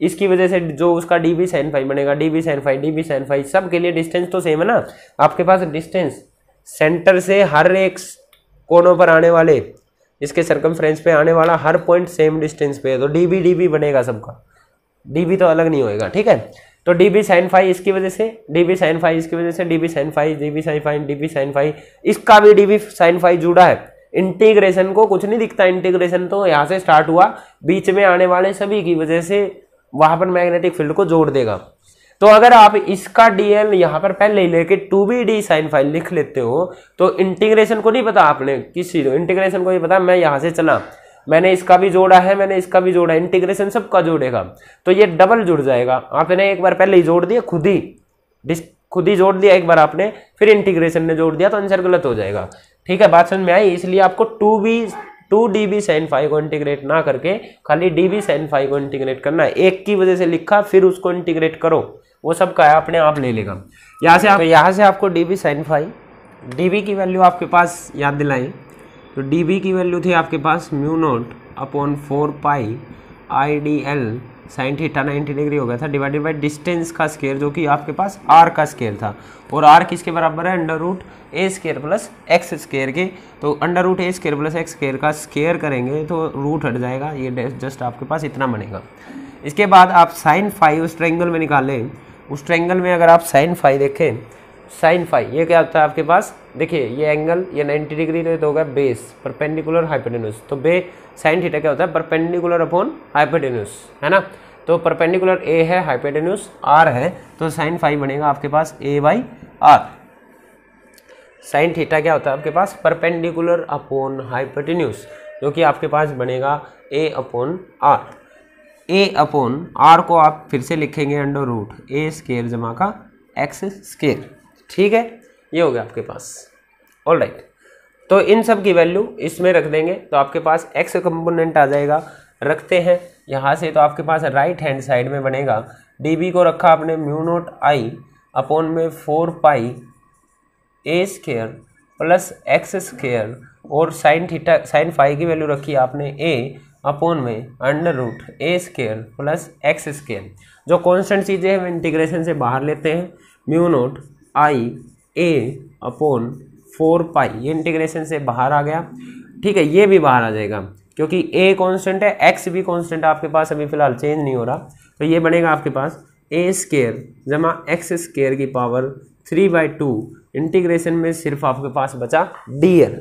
इसकी वजह से जो उसका डीबी साइन फाई बनेगा, डीबी साइन फाई सब के लिए डिस्टेंस तो सेम है ना। आपके पास डिस्टेंस सेंटर से हर एक कोनों पर आने वाले, इसके सर्कमफ्रेंस पे आने वाला हर पॉइंट सेम डिस्टेंस पे है, तो डीबी बनेगा सबका, डीबी तो अलग नहीं होएगा। ठीक है, तो डीबी साइन फाई इसकी वजह से, डीबी साइन फाई इसकी वजह से, DB sine phi, DB sine phi, DB sine phi, इसका भी डीबी साइन फाई जुड़ा है। इंटीग्रेशन को कुछ नहीं दिखता, इंटीग्रेशन तो यहाँ से स्टार्ट हुआ, बीच में आने वाले सभी की वजह से वहां पर मैग्नेटिक फील्ड को जोड़ देगा। तो अगर आप इसका डीएल यहाँ पर पहले ही लेके 2b साइन फाई लिख लेते हो, तो इंटीग्रेशन को नहीं पता आपने किसी को, इंटीग्रेशन को नहीं पता, मैं यहाँ से चला, मैंने इसका भी जोड़ा है, मैंने इसका भी जोड़ा, इंटीग्रेशन सबका जोड़ेगा, तो ये डबल जुड़ जाएगा। आपने एक बार पहले ही जोड़ दिया, खुद ही जोड़ दिया एक बार आपने, फिर इंटीग्रेशन ने जोड़ दिया, तो आंसर गलत हो जाएगा। ठीक है, बात समझ में आई। इसलिए आपको 2 डीबी साइन फाई को इंटीग्रेट ना करके खाली डीबी साइन फाई को इंटीग्रेट करना है। एक की वजह से लिखा, फिर उसको इंटीग्रेट करो, वो सब का है अपने आप ले लेगा। यहाँ से आपको डीबी साइन फाई, डीबी की वैल्यू आपके पास याद दिलाएं, तो dB की वैल्यू थी आपके पास म्यू नोट अपॉन 4 पाई IDL साइन थीटा 90 डिग्री हो गया था, डिवाइडेड बाई डिस्टेंस का स्केयर जो कि आपके पास r का स्केयर था, और r किसके बराबर है, अंडर रूट ए स्केयर प्लस एक्स स्केयर के। तो अंडर रूट ए स्केयर प्लस एक्स स्केयर का स्केयर करेंगे तो रूट हट जाएगा, ये जस्ट आपके पास इतना बनेगा। इसके बाद आप साइन फाई उस ट्रायंगल में निकालें, उस ट्रायंगल में अगर आप साइन फाई देखें, साइन फाई ये क्या होता है आपके पास, देखिए ये एंगल ये 90 डिग्री तो होगा बेस परपेंडिकुलर हाइपोटेन्यूज, तो साइन थीटा क्या होता है, परपेंडिकुलर अपॉन हाइपोटेन्यूज, है ना। तो परपेंडिकुलर ए है, हाइपोटेन्यूज आर है, तो साइन फाई बनेगा आपके पास ए बाई आर। साइन थीटा क्या होता है आपके पास, परपेंडिकुलर अपॉन हाइपोटेन्यूज, जो कि आपके पास बनेगा A upon R. A upon R को आप फिर से लिखेंगे अंडर रूट ए स्केयर जमा का एक्स स्केयर। ठीक है, ये हो गया आपके पास। ऑल राइट, तो इन सब की वैल्यू इसमें रख देंगे, तो आपके पास एक्स कंपोनेंट आ जाएगा। रखते हैं यहाँ से, तो आपके पास राइट हैंड साइड में बनेगा, डीबी को रखा आपने म्यू नोट आई अपॉन में 4 pi A square plus x square, और साइन थीटा साइन फाई की वैल्यू रखी आपने ए अपॉन में अंडर रूट ए स्केयर प्लस एक्स स्केयर। जो कॉन्स्टेंट चीज़ें हैं इंटीग्रेशन से बाहर लेते हैं, म्यू नोट आई ए अपॉन 4 पाई, ये इंटीग्रेशन से बाहर आ गया। ठीक है, ये भी बाहर आ जाएगा क्योंकि ए कांस्टेंट है, एक्स भी कांस्टेंट आपके पास अभी फिलहाल चेंज नहीं हो रहा, तो ये बनेगा आपके पास ए स्केयर जमा एक्स स्केयर की पावर 3/2, इंटीग्रेशन में सिर्फ आपके पास बचा डीएल।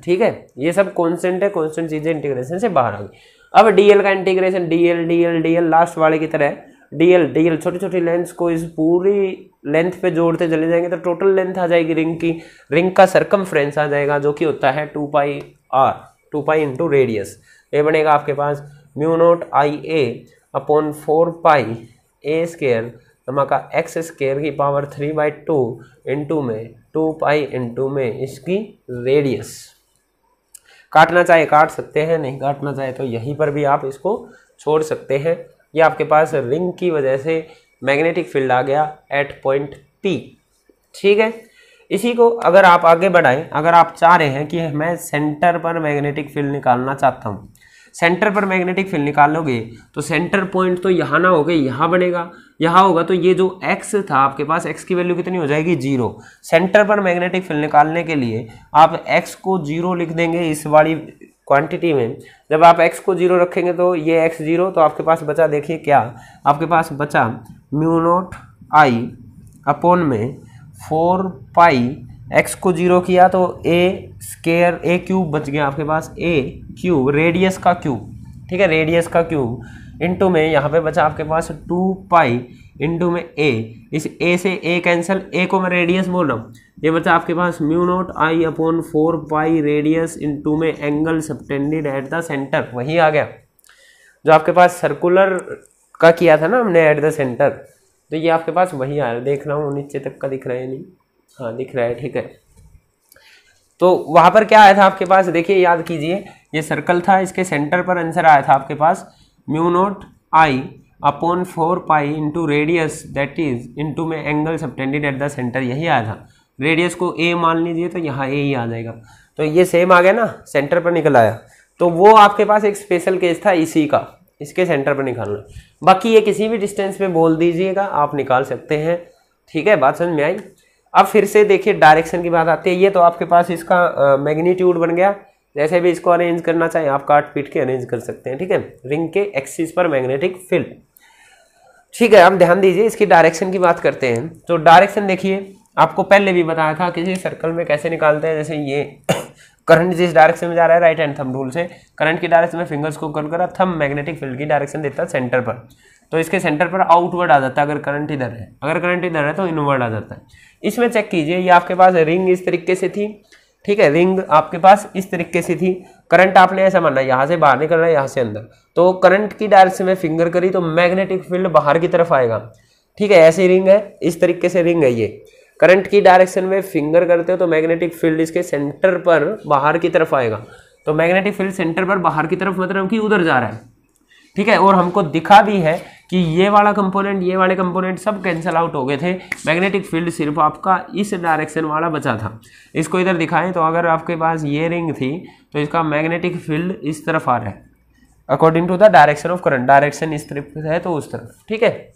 ठीक है, ये सब कांस्टेंट है, कांस्टेंट चीजें इंटीग्रेशन से बाहर आ गई। अब डीएल का इंटीग्रेशन डीएल लास्ट वाले की तरह डीएल छोटी छोटी लेंथ्स को इस पूरी लेंथ पे जोड़ते चले जाएंगे तो टोटल लेंथ आ जाएगी रिंग की, रिंग का सरकमफ्रेंस आ जाएगा जो कि होता है 2 पाई इंटू रेडियस। ये बनेगा आपके पास mu naught I A upon 4 pi A square जमा का एक्स स्केयर की पावर 3/2 इंटू में 2 पाई इंटू में इसकी रेडियस। काटना चाहे काट सकते हैं, नहीं काटना चाहे तो यहीं पर भी आप इसको छोड़ सकते हैं। ये आपके पास रिंग की वजह से मैग्नेटिक फील्ड आ गया एट पॉइंट P। ठीक है, इसी को अगर आप आगे बढ़ाएं, अगर आप चाह रहे हैं कि मैं सेंटर पर मैग्नेटिक फील्ड निकालना चाहता हूँ, सेंटर पर मैग्नेटिक फील्ड निकालोगे तो सेंटर पॉइंट तो यहाँ ना होगा, यहाँ बनेगा, यहाँ होगा, तो ये जो x था आपके पास, x की वैल्यू कितनी हो जाएगी 0। सेंटर पर मैग्नेटिक फील्ड निकालने के लिए आप x को 0 लिख देंगे इस वाली क्वांटिटी में। जब आप x को 0 रखेंगे तो ये x 0, तो आपके पास बचा, देखिए क्या आपके पास बचा, म्यू नॉट I अपॉन में 4 पाई, x को 0 किया तो a स्क्वायर a क्यूब बच गया आपके पास, a क्यूब रेडियस का क्यूब, ठीक है, रेडियस का क्यूब इंटू में यहाँ पे बचा आपके पास 2 पाई इंटू में a, इस a से a कैंसिल, a को मैं रेडियस बोल रहा हूँ, ये बचा आपके पास mu naught I upon 4 pi radius into में angle subtended at the centre, वही आ गया जो आपके पास सर्कुलर का किया था ना हमने एट द सेंटर, तो ये आपके पास वही आ रहा है। देख रहा हूँ नीचे तक का दिख रहा है, नहीं, हाँ दिख रहा है, ठीक है। तो वहां पर क्या आया था आपके पास, देखिए याद कीजिए, ये सर्कल था, इसके सेंटर पर आंसर आया था आपके पास mu naught I upon 4 pi into radius that is into में angle subtended at the centre, यही आया था। रेडियस को a मान लीजिए तो यहाँ a ही आ जाएगा, तो ये सेम आ गया ना, सेंटर पर निकल आया। तो वो आपके पास एक स्पेशल केस था इसी का, इसके सेंटर पर निकालना। बाकी ये किसी भी डिस्टेंस पे बोल दीजिएगा, आप निकाल सकते हैं, ठीक है, बात समझ में आई। अब फिर से देखिए डायरेक्शन की बात आती है, ये तो आपके पास इसका मैग्नीट्यूड बन गया, जैसे भी इसको अरेंज करना चाहिए आप काट पीट के अरेंज कर सकते हैं, ठीक है, रिंग के एक्सिस पर मैग्नेटिक फील्ड, ठीक है। अब ध्यान दीजिए इसकी डायरेक्शन की बात करते हैं। तो डायरेक्शन देखिए, आपको पहले भी बताया था किसी सर्कल में कैसे निकालते हैं, जैसे ये करंट जिस डायरेक्शन में जा रहा है, राइट हैंड थंब रूल से करंट की डायरेक्शन में फिंगर्स को कर कर थंब मैग्नेटिक फील्ड की डायरेक्शन देता है सेंटर पर, तो इसके सेंटर पर आउटवर्ड आ जाता है अगर करंट इधर है, अगर करंट इधर है तो इनवर्ड आ जाता है। इसमें चेक कीजिए, ये आपके पास रिंग इस तरीके से थी, ठीक है, रिंग आपके पास इस तरीके से थी, करंट आपने ऐसा माना यहाँ से बाहर निकल रहा है, यहाँ से अंदर, तो करंट की डायरेक्शन में फिंगर करी तो मैग्नेटिक फील्ड बाहर की तरफ आएगा, ठीक है, ऐसी रिंग है, इस तरीके से रिंग है, ये करंट की डायरेक्शन में फिंगर करते हो तो मैग्नेटिक फील्ड इसके सेंटर पर बाहर की तरफ आएगा, तो मैग्नेटिक फील्ड सेंटर पर बाहर की तरफ मतलब कि उधर जा रहा है, ठीक है। और हमको दिखा भी है कि ये वाला कंपोनेंट, ये वाले कंपोनेंट सब कैंसिल आउट हो गए थे, मैग्नेटिक फील्ड सिर्फ आपका इस डायरेक्शन वाला बचा था। इसको इधर दिखाएं तो अगर आपके पास ये रिंग थी तो इसका मैग्नेटिक फील्ड इस तरफ आ रहा है according to the direction of current, direction इस तरफ है तो उस तरफ, ठीक है।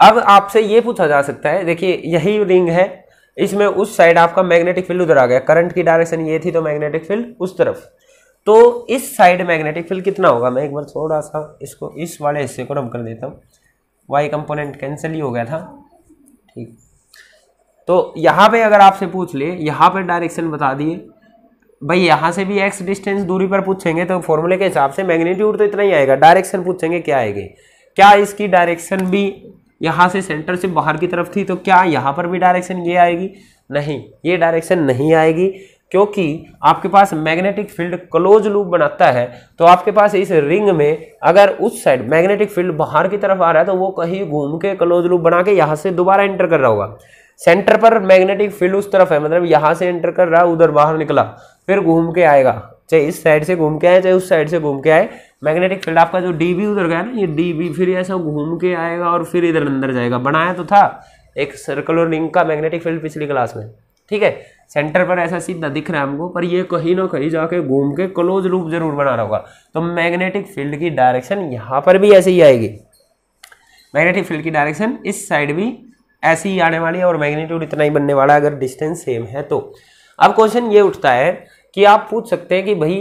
अब आपसे ये पूछा जा सकता है, देखिए यही रिंग है, इसमें उस साइड आपका मैग्नेटिक फील्ड उधर आ गया, करंट की डायरेक्शन ये थी तो मैग्नेटिक फील्ड उस तरफ, तो इस साइड मैग्नेटिक फील्ड कितना होगा, मैं एक बार थोड़ा सा इसको इस वाले हिस्से को रब कर देता हूँ, वाई कंपोनेंट कैंसिल ही हो गया था, ठीक। तो यहाँ पे अगर आपसे पूछ ले, यहाँ पे डायरेक्शन बता दिए भाई, यहाँ से भी x डिस्टेंस दूरी पर पूछेंगे तो फॉर्मूले के हिसाब से मैग्नीट्यूड तो इतना ही आएगा, डायरेक्शन पूछेंगे क्या आएगी, क्या इसकी डायरेक्शन भी यहाँ से सेंटर से बाहर की तरफ थी तो क्या यहाँ पर भी डायरेक्शन ये आएगी, नहीं, ये डायरेक्शन नहीं आएगी, क्योंकि आपके पास मैग्नेटिक फील्ड क्लोज लूप बनाता है, तो आपके पास इस रिंग में अगर उस साइड मैग्नेटिक फील्ड बाहर की तरफ आ रहा है तो वो कहीं घूम के क्लोज लूप बना के यहाँ से दोबारा एंटर कर रहा होगा, सेंटर पर मैग्नेटिक फील्ड उस तरफ है, मतलब यहाँ से एंटर कर रहा है, उधर बाहर निकला, फिर घूम के आएगा, चाहे इस साइड से घूम के आए चाहे उस साइड से घूम के आए, मैग्नेटिक फील्ड आपका जो डीबी उधर गया ना, ये डीबी फिर ऐसा घूम के आएगा और फिर इधर अंदर जाएगा। बनाया तो था एक सर्कुलर रिंग का मैग्नेटिक फील्ड पिछली क्लास में, ठीक है, सेंटर पर ऐसा सीधा दिख रहा है हमको, पर ये कहीं ना कहीं जाके घूम के क्लोज लूप जरूर बना रहा होगा, तो मैग्नेटिक फील्ड की डायरेक्शन यहाँ पर भी ऐसे ही आएगी, मैग्नेटिक फील्ड की डायरेक्शन इस साइड भी ऐसी ही आने वाली है और मैग्नीट्यूड इतना ही बनने वाला है अगर डिस्टेंस सेम है तो। अब क्वेश्चन ये उठता है कि आप पूछ सकते हैं कि भाई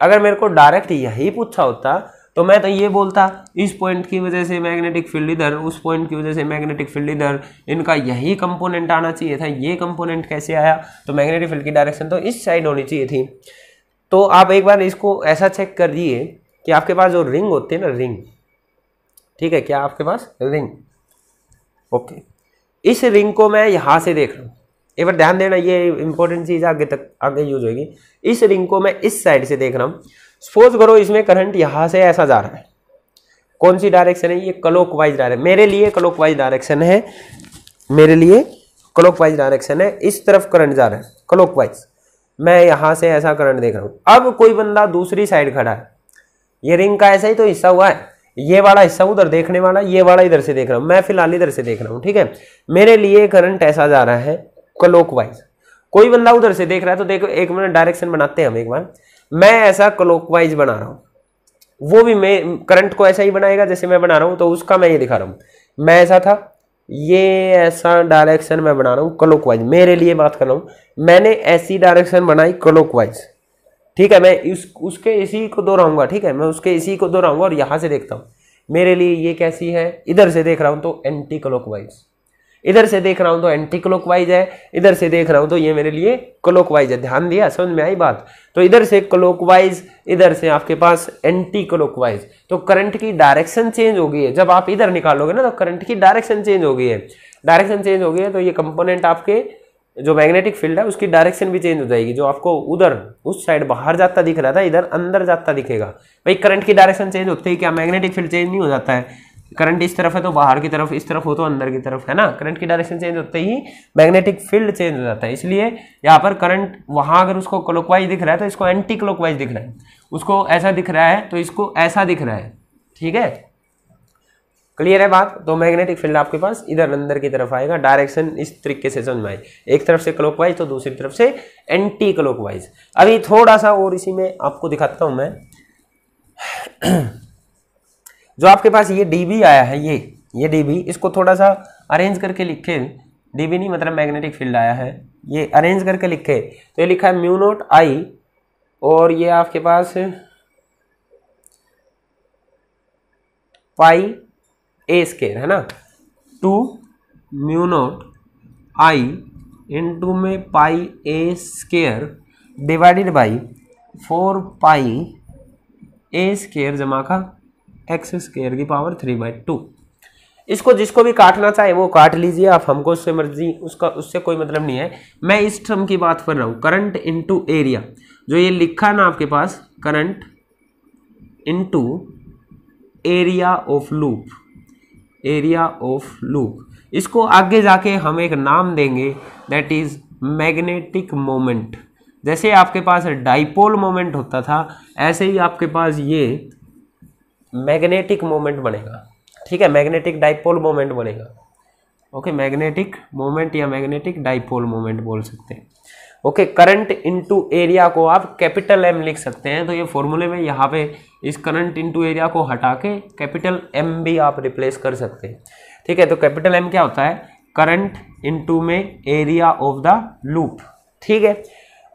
अगर मेरे को डायरेक्ट यही पूछा होता तो मैं तो ये बोलता इस पॉइंट की वजह से मैग्नेटिक फील्ड इधर, उस पॉइंट की वजह से मैग्नेटिक फील्ड इधर, इनका यही कंपोनेंट आना चाहिए था, ये कंपोनेंट कैसे आया, तो मैग्नेटिक फील्ड की डायरेक्शन तो इस साइड होनी चाहिए थी। तो आप एक बार इसको ऐसा चेक कर दिए कि आपके पास जो रिंग होती है ना, रिंग, ठीक है, क्या आपके पास रिंग, ओके, इस रिंग को मैं यहाँ से देख रहा हूँ, एक बार ध्यान देना, ये इंपॉर्टेंट चीज आगे यूज होगी। इस रिंग को मैं इस साइड से देख रहा हूँ, सपोज करो इसमें करंट यहाँ से ऐसा जा रहा है, कौन सी डायरेक्शन है, ये क्लॉकवाइज डायरेक्शन, मेरे लिए क्लॉकवाइज डायरेक्शन है, मेरे लिए क्लॉकवाइज डायरेक्शन है, इस तरफ करंट जा रहा है क्लॉकवाइज, मैं यहाँ से ऐसा करंट देख रहा हूँ। अब कोई बंदा दूसरी साइड खड़ा है, ये रिंग का ऐसा ही तो हिस्सा हुआ है, ये वाला हिस्सा उधर देखने वाला, ये वाला इधर से देख रहा हूँ, मैं फिलहाल इधर से देख रहा हूँ, ठीक है, मेरे लिए करंट ऐसा जा रहा है क्लॉकवाइज, कोई बंदा उधर से देख रहा है, तो देखो एक मिनट डायरेक्शन बनाते हैं हम एक बार, मैं ऐसा क्लॉकवाइज बना रहा हूँ, वो भी मैं करंट को ऐसा ही बनाएगा जैसे मैं बना रहा हूँ। तो उसका मैं ये दिखा रहा हूँ, मैं ऐसा था, ये ऐसा डायरेक्शन मैं बना रहा हूँ क्लॉकवाइज, मेरे लिए बात कर रहा हूँ, मैंने ऐसी डायरेक्शन बनाई क्लॉकवाइज, ठीक है, मैं उसके इसी को दोहराऊंगा, ठीक है, मैं उसके इसी को दोहराऊंगा और यहां से देखता हूँ मेरे लिए ये कैसी है, इधर से देख रहा हूं तो एंटी क्लॉकवाइज, इधर से देख रहा हूं तो एंटी क्लॉकवाइज है, इधर से देख रहा हूं तो ये मेरे लिए क्लॉकवाइज है। ध्यान दिया, समझ में आई बात? तो इधर से क्लॉकवाइज, इधर से आपके पास एंटी क्लॉकवाइज, तो करंट की डायरेक्शन चेंज हो गई है। जब आप इधर निकालोगे ना तो करंट की डायरेक्शन चेंज हो गई है, डायरेक्शन चेंज हो गई है तो ये कंपोनेंट आपके जो मैग्नेटिक फील्ड है उसकी डायरेक्शन भी चेंज हो जाएगी। जो आपको उधर उस साइड बाहर जाता दिख रहा था, इधर अंदर जाता दिखेगा। भाई करंट की डायरेक्शन चेंज होते ही क्या मैग्नेटिक फील्ड चेंज नहीं हो जाता है? करंट इस तरफ है तो बाहर की तरफ, इस तरफ हो तो अंदर की तरफ, है ना। करंट की डायरेक्शन चेंज होते ही मैग्नेटिक फील्ड चेंज हो जाता है। इसलिए यहाँ पर करंट वहां अगर उसको क्लॉकवाइज दिख रहा है तो इसको एंटी क्लॉकवाइज दिख रहा है, उसको ऐसा दिख रहा है तो इसको ऐसा दिख रहा है, ठीक है, क्लियर है बात? तो मैग्नेटिक फील्ड आपके पास इधर अंदर की तरफ आएगा, डायरेक्शन इस तरीके से समझ में आए, एक तरफ से क्लॉकवाइज तो दूसरी तरफ से एंटी क्लॉकवाइज। अभी थोड़ा सा और इसी में आपको दिखाता हूं मैं जो आपके पास ये डीबी आया है, ये डीबी, इसको थोड़ा सा अरेंज करके लिखे, डीबी नहीं मतलब मैग्नेटिक फील्ड आया है, ये अरेंज करके लिखे तो ये लिखा है म्यू नॉट आई, और ये आपके पास पाई ए स्केयर है ना, 2 म्यू नॉट आई इंटू में pi A square divided by 4 pi A square जमा का एक्स स्केयर की पावर 3/2। इसको जिसको भी काटना चाहे वो काट लीजिए आप, हमको उससे मर्जी, उससे कोई मतलब नहीं है। मैं इस टर्म की बात कर रहा हूँ, करंट इनटू एरिया, जो ये लिखा है ना आपके पास, current into area of loop, area of loop, इसको आगे जाके हम एक नाम देंगे, दैट इज मैग्नेटिक मोमेंट। जैसे आपके पास डाइपोल मोमेंट होता था, ऐसे ही आपके पास ये मैग्नेटिक मोमेंट बनेगा, ठीक है, मैग्नेटिक डाइपोल मोमेंट बनेगा। ओके, मैग्नेटिक मोमेंट या मैग्नेटिक डाइपोल मोमेंट बोल सकते हैं। ओके, करंट इनटू एरिया को आप कैपिटल एम लिख सकते हैं, तो ये फॉर्मूले में यहाँ पे इस करंट इनटू एरिया को हटा के कैपिटल एम भी आप रिप्लेस कर सकते हैं, ठीक है। तो कैपिटल एम क्या होता है? करंट इनटू में एरिया ऑफ द लूप, ठीक है।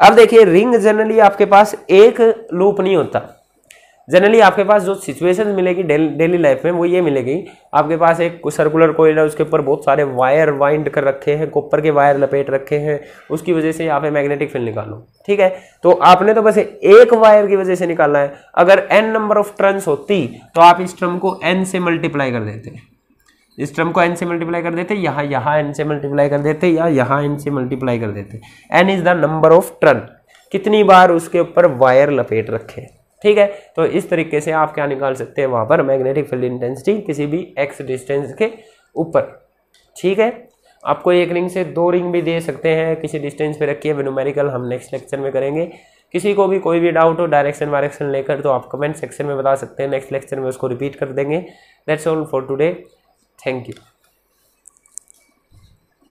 अब देखिए, रिंग जनरली आपके पास एक लूप नहीं होता, जनरली आपके पास जो सिचुएशन मिलेगी डेली लाइफ में वो ये मिलेगी, आपके पास एक सर्कुलर कोइल है, उसके ऊपर बहुत सारे वायर वाइंड कर रखे हैं, कॉपर के वायर लपेट रखे हैं, उसकी वजह से यहाँ पे मैग्नेटिक फील्ड निकालो, ठीक है। तो आपने तो बस एक वायर की वजह से निकालना है। अगर n नंबर ऑफ टर्न्स होती तो आप इस टर्म को n से मल्टीप्लाई कर देते, इस टर्म को n से मल्टीप्लाई कर देते, यहाँ n से मल्टीप्लाई कर देते, या यहाँ n से मल्टीप्लाई कर देते। n is the number of turn, कितनी बार उसके ऊपर वायर लपेट रखे, ठीक है। तो इस तरीके से आप क्या निकाल सकते हैं वहां पर, मैग्नेटिक फील्ड इंटेंसिटी किसी भी x डिस्टेंस के ऊपर, ठीक है। आपको एक रिंग से 2 रिंग भी दे सकते हैं, किसी डिस्टेंस पे रखिए, न्यूमेरिकल हम नेक्स्ट लेक्चर में करेंगे। किसी को भी कोई भी डाउट हो डायरेक्शन वायरेक्शन लेकर तो आप कमेंट सेक्शन में बता सकते हैं, नेक्स्ट लेक्चर में उसको रिपीट कर देंगे। That's all for today, thank you.